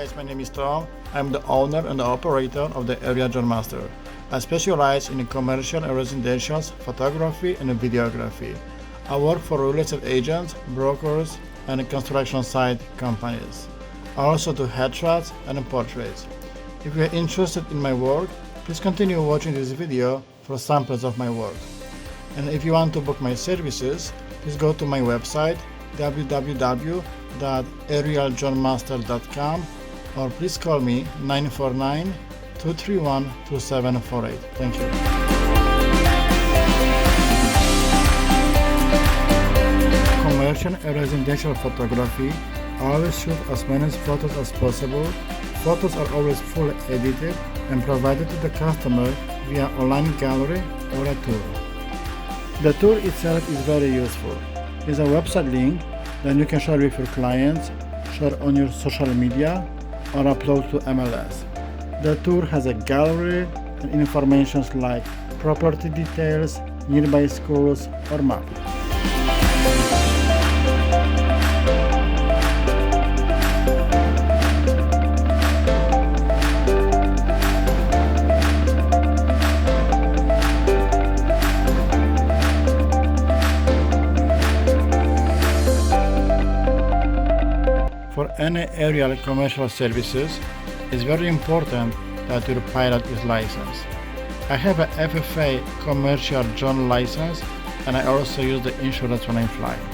guys, my name is Tom. I'm the owner and the operator of the Area John Master. I specialize in commercial and residential photography and videography. I work for real estate agents, brokers, and construction site companies. I also do headshots and portraits. If you are interested in my work, please continue watching this video for samples of my work. And if you want to book my services, please go to my website www.aerialjohnmaster.com or please call me 949-231-2748. Thank you. Commercial and residential photography, I always shoot as many photos as possible. Photos are always fully edited and provided to the customer via online gallery or a tour. The tour itself is very useful. It's a website link, then you can share with your clients, share on your social media, or upload to MLS. The tour has a gallery and information like property details, nearby schools, or map. For any aerial commercial services, it's very important that your pilot is licensed. I have a FFA commercial John license and I also use the insurance when I fly.